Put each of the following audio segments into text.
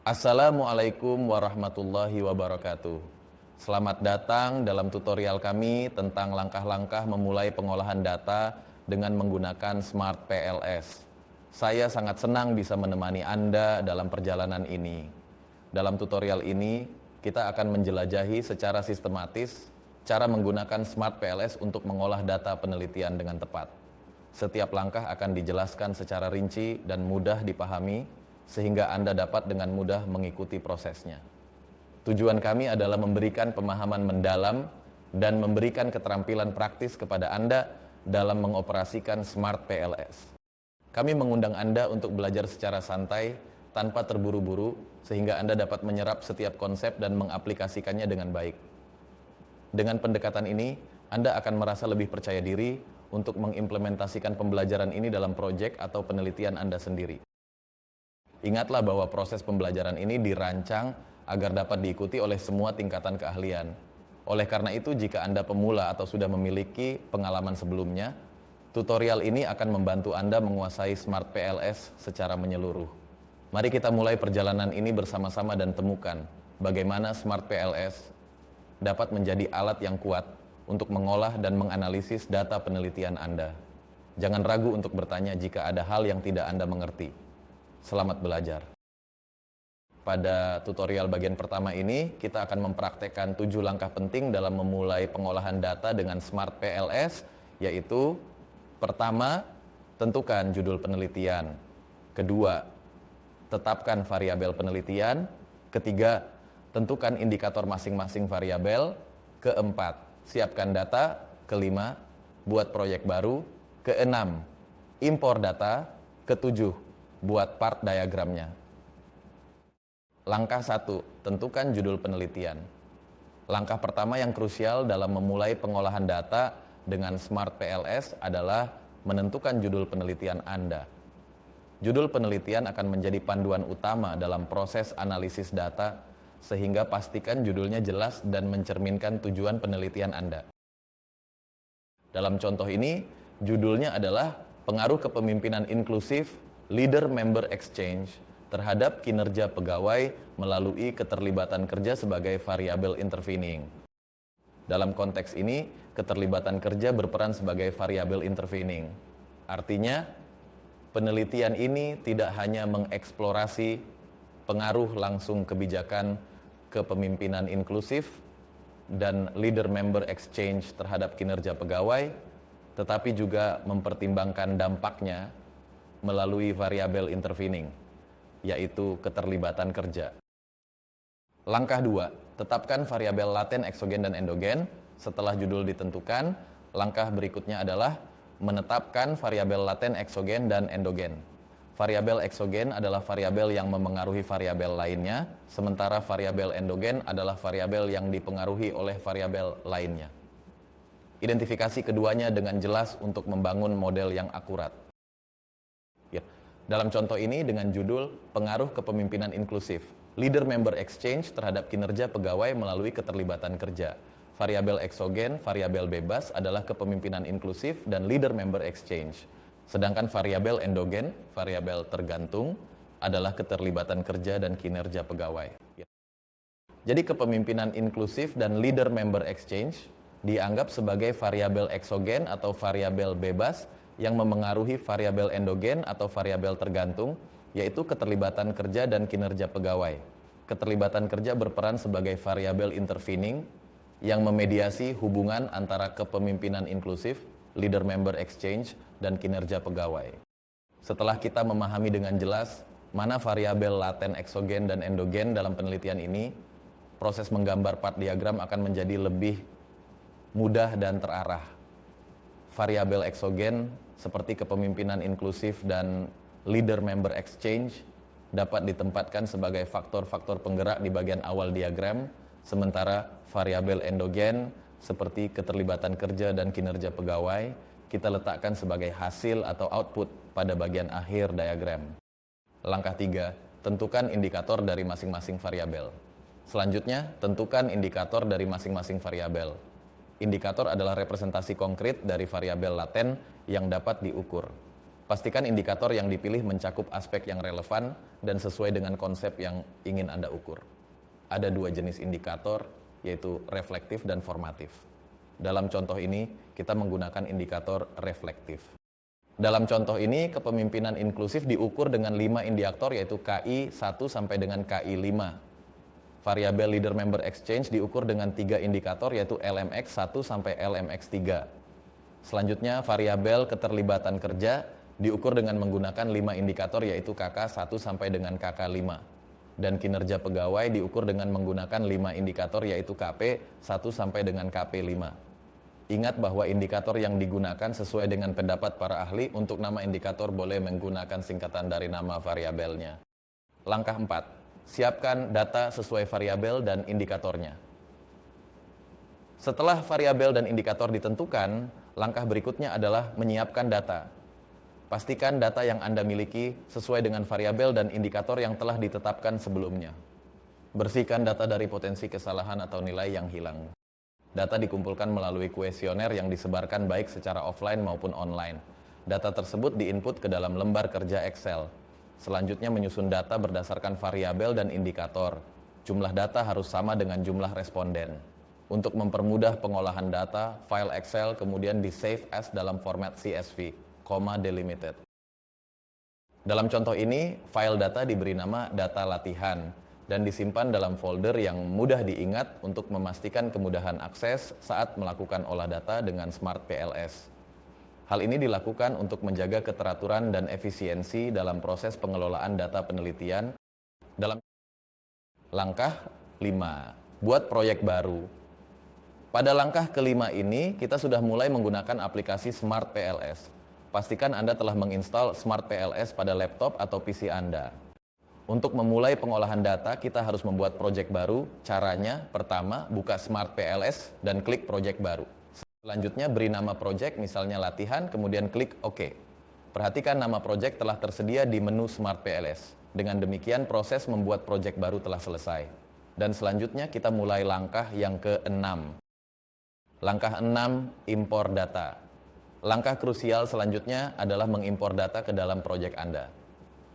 Assalamualaikum warahmatullahi wabarakatuh. Selamat datang dalam tutorial kami tentang langkah-langkah memulai pengolahan data dengan menggunakan Smart PLS. Saya sangat senang bisa menemani Anda dalam perjalanan ini. Dalam tutorial ini, kita akan menjelajahi secara sistematis cara menggunakan Smart PLS untuk mengolah data penelitian dengan tepat. Setiap langkah akan dijelaskan secara rinci dan mudah dipahami, sehingga Anda dapat dengan mudah mengikuti prosesnya. Tujuan kami adalah memberikan pemahaman mendalam dan memberikan keterampilan praktis kepada Anda dalam mengoperasikan Smart PLS. Kami mengundang Anda untuk belajar secara santai, tanpa terburu-buru, sehingga Anda dapat menyerap setiap konsep dan mengaplikasikannya dengan baik. Dengan pendekatan ini, Anda akan merasa lebih percaya diri untuk mengimplementasikan pembelajaran ini dalam proyek atau penelitian Anda sendiri. Ingatlah bahwa proses pembelajaran ini dirancang agar dapat diikuti oleh semua tingkatan keahlian. Oleh karena itu, jika Anda pemula atau sudah memiliki pengalaman sebelumnya, tutorial ini akan membantu Anda menguasai Smart PLS secara menyeluruh. Mari kita mulai perjalanan ini bersama-sama dan temukan bagaimana Smart PLS dapat menjadi alat yang kuat untuk mengolah dan menganalisis data penelitian Anda. Jangan ragu untuk bertanya jika ada hal yang tidak Anda mengerti. Selamat belajar. Pada tutorial bagian pertama ini, kita akan mempraktekkan 7 langkah penting dalam memulai pengolahan data dengan Smart PLS, yaitu: pertama, tentukan judul penelitian. Kedua, tetapkan variabel penelitian. Ketiga, tentukan indikator masing-masing variabel. Keempat, siapkan data. Kelima, buat proyek baru. Keenam, impor data. Ketujuh, buat part diagramnya. Langkah 1, tentukan judul penelitian. Langkah pertama yang krusial dalam memulai pengolahan data dengan Smart PLS adalah menentukan judul penelitian Anda. Judul penelitian akan menjadi panduan utama dalam proses analisis data, sehingga pastikan judulnya jelas dan mencerminkan tujuan penelitian Anda. Dalam contoh ini, judulnya adalah pengaruh kepemimpinan inklusif Leader-Member Exchange terhadap kinerja pegawai melalui keterlibatan kerja sebagai variabel intervening. Dalam konteks ini, keterlibatan kerja berperan sebagai variabel intervening. Artinya, penelitian ini tidak hanya mengeksplorasi pengaruh langsung kebijakan kepemimpinan inklusif dan leader-member exchange terhadap kinerja pegawai, tetapi juga mempertimbangkan dampaknya melalui variabel intervening, yaitu keterlibatan kerja. Langkah 2, tetapkan variabel laten, eksogen, dan endogen. Setelah judul ditentukan, langkah berikutnya adalah menetapkan variabel laten, eksogen, dan endogen. Variabel eksogen adalah variabel yang memengaruhi variabel lainnya, sementara variabel endogen adalah variabel yang dipengaruhi oleh variabel lainnya. Identifikasi keduanya dengan jelas untuk membangun model yang akurat. Dalam contoh ini dengan judul pengaruh kepemimpinan inklusif, Leader-Member Exchange terhadap kinerja pegawai melalui keterlibatan kerja. Variabel eksogen, variabel bebas adalah kepemimpinan inklusif dan Leader-Member Exchange. Sedangkan variabel endogen, variabel tergantung, adalah keterlibatan kerja dan kinerja pegawai. Jadi kepemimpinan inklusif dan Leader-Member Exchange dianggap sebagai variabel eksogen atau variabel bebas yang memengaruhi variabel endogen atau variabel tergantung, yaitu keterlibatan kerja dan kinerja pegawai. Keterlibatan kerja berperan sebagai variabel intervening yang memediasi hubungan antara kepemimpinan inklusif, leader-member exchange, dan kinerja pegawai. Setelah kita memahami dengan jelas mana variabel laten, eksogen, dan endogen dalam penelitian ini, proses menggambar part diagram akan menjadi lebih mudah dan terarah. Variabel eksogen seperti kepemimpinan inklusif dan leader-member exchange dapat ditempatkan sebagai faktor-faktor penggerak di bagian awal diagram, sementara variabel endogen seperti keterlibatan kerja dan kinerja pegawai kita letakkan sebagai hasil atau output pada bagian akhir diagram. Langkah 3, tentukan indikator dari masing-masing variabel. Selanjutnya, tentukan indikator dari masing-masing variabel. Indikator adalah representasi konkret dari variabel laten yang dapat diukur. Pastikan indikator yang dipilih mencakup aspek yang relevan dan sesuai dengan konsep yang ingin Anda ukur. Ada dua jenis indikator, yaitu reflektif dan formatif. Dalam contoh ini, kita menggunakan indikator reflektif. Dalam contoh ini, kepemimpinan inklusif diukur dengan 5 indikator, yaitu KI 1 sampai dengan KI 5. Variabel leader member exchange diukur dengan 3 indikator, yaitu LMX 1 sampai LMX 3. Selanjutnya, variabel keterlibatan kerja diukur dengan menggunakan 5 indikator, yaitu KK 1 sampai dengan KK 5. Dan kinerja pegawai diukur dengan menggunakan 5 indikator, yaitu KP 1 sampai dengan KP 5. Ingat bahwa indikator yang digunakan sesuai dengan pendapat para ahli. Untuk nama indikator boleh menggunakan singkatan dari nama variabelnya. Langkah 4. Siapkan data sesuai variabel dan indikatornya. Setelah variabel dan indikator ditentukan, langkah berikutnya adalah menyiapkan data. Pastikan data yang Anda miliki sesuai dengan variabel dan indikator yang telah ditetapkan sebelumnya. Bersihkan data dari potensi kesalahan atau nilai yang hilang. Data dikumpulkan melalui kuesioner yang disebarkan baik secara offline maupun online. Data tersebut diinput ke dalam lembar kerja Excel. Selanjutnya menyusun data berdasarkan variabel dan indikator. Jumlah data harus sama dengan jumlah responden. Untuk mempermudah pengolahan data, file Excel kemudian di-save as dalam format CSV, delimited. Dalam contoh ini, file data diberi nama data latihan dan disimpan dalam folder yang mudah diingat untuk memastikan kemudahan akses saat melakukan olah data dengan Smart PLS. Hal ini dilakukan untuk menjaga keteraturan dan efisiensi dalam proses pengelolaan data penelitian. Dalam langkah 5, buat proyek baru. Pada langkah kelima ini, kita sudah mulai menggunakan aplikasi Smart PLS. Pastikan Anda telah menginstal Smart PLS pada laptop atau PC Anda. Untuk memulai pengolahan data, kita harus membuat proyek baru. Caranya, pertama, buka Smart PLS dan klik proyek baru. Selanjutnya, beri nama proyek, misalnya latihan, kemudian klik OK. Perhatikan nama proyek telah tersedia di menu Smart PLS. Dengan demikian, proses membuat proyek baru telah selesai. Dan selanjutnya, kita mulai langkah yang ke-6. Langkah 6, impor data. Langkah krusial selanjutnya adalah mengimpor data ke dalam proyek Anda.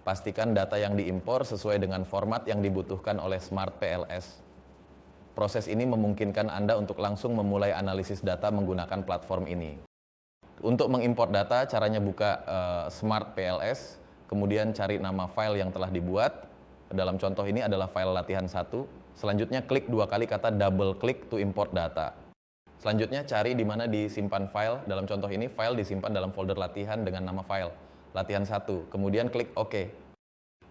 Pastikan data yang diimpor sesuai dengan format yang dibutuhkan oleh Smart PLS. Proses ini memungkinkan Anda untuk langsung memulai analisis data menggunakan platform ini. Untuk mengimpor data, caranya buka Smart PLS, kemudian cari nama file yang telah dibuat. Dalam contoh ini adalah file latihan 1. Selanjutnya klik 2 kali kata double click to import data. Selanjutnya cari di mana disimpan file. Dalam contoh ini file disimpan dalam folder latihan dengan nama file latihan 1, kemudian klik OK.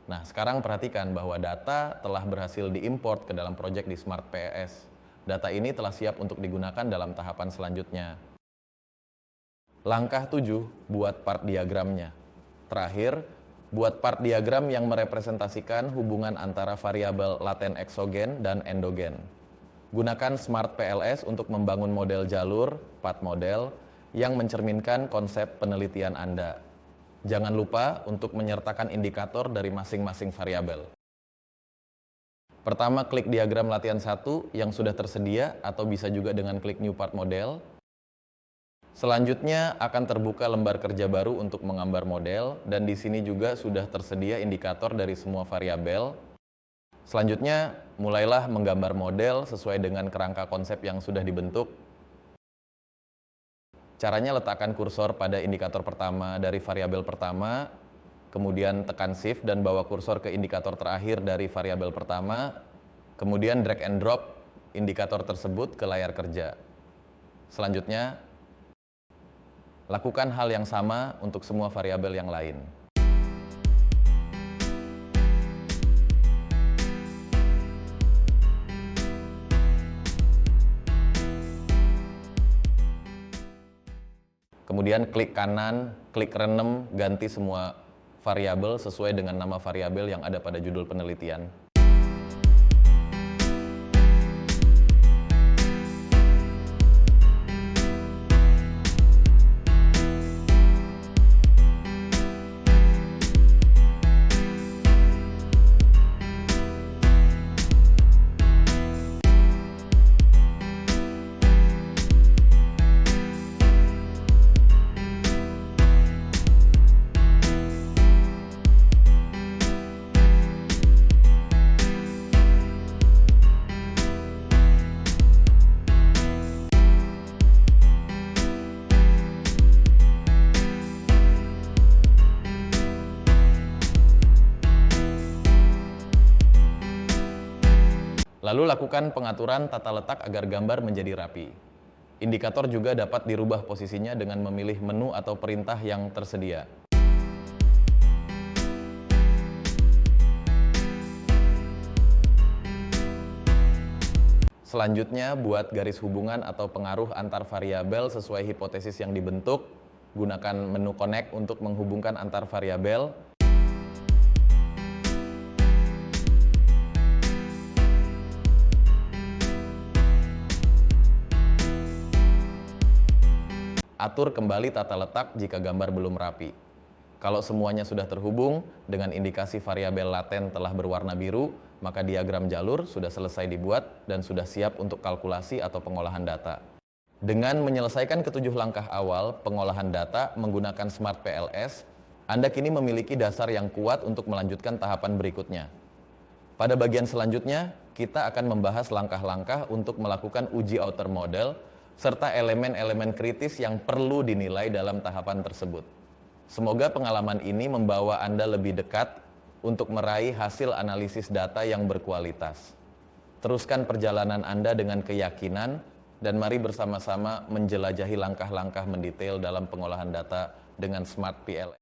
Nah, sekarang perhatikan bahwa data telah berhasil diimport ke dalam proyek di Smart PLS. Data ini telah siap untuk digunakan dalam tahapan selanjutnya. Langkah 7, buat part diagramnya. Terakhir, buat part diagram yang merepresentasikan hubungan antara variabel laten eksogen dan endogen. Gunakan Smart PLS untuk membangun model jalur, path model, yang mencerminkan konsep penelitian Anda. Jangan lupa untuk menyertakan indikator dari masing-masing variabel. Pertama, klik diagram latihan 1 yang sudah tersedia atau bisa juga dengan klik New Part Model. Selanjutnya akan terbuka lembar kerja baru untuk menggambar model dan di sini juga sudah tersedia indikator dari semua variabel. Selanjutnya, mulailah menggambar model sesuai dengan kerangka konsep yang sudah dibentuk. Caranya letakkan kursor pada indikator pertama dari variabel pertama, kemudian tekan Shift dan bawa kursor ke indikator terakhir dari variabel pertama, kemudian drag and drop indikator tersebut ke layar kerja. Selanjutnya, lakukan hal yang sama untuk semua variabel yang lain. Kemudian klik kanan, klik rename, ganti semua variabel sesuai dengan nama variabel yang ada pada judul penelitian. Lalu lakukan pengaturan tata letak agar gambar menjadi rapi. Indikator juga dapat dirubah posisinya dengan memilih menu atau perintah yang tersedia. Selanjutnya, buat garis hubungan atau pengaruh antar variabel sesuai hipotesis yang dibentuk. Gunakan menu Connect untuk menghubungkan antar variabel. Atur kembali tata letak jika gambar belum rapi. Kalau semuanya sudah terhubung dengan indikasi variabel laten telah berwarna biru, maka diagram jalur sudah selesai dibuat dan sudah siap untuk kalkulasi atau pengolahan data. Dengan menyelesaikan ketujuh langkah awal pengolahan data menggunakan Smart PLS, Anda kini memiliki dasar yang kuat untuk melanjutkan tahapan berikutnya. Pada bagian selanjutnya, kita akan membahas langkah-langkah untuk melakukan uji outer model serta elemen-elemen kritis yang perlu dinilai dalam tahapan tersebut. Semoga pengalaman ini membawa Anda lebih dekat untuk meraih hasil analisis data yang berkualitas. Teruskan perjalanan Anda dengan keyakinan dan mari bersama-sama menjelajahi langkah-langkah mendetail dalam pengolahan data dengan Smart PLS.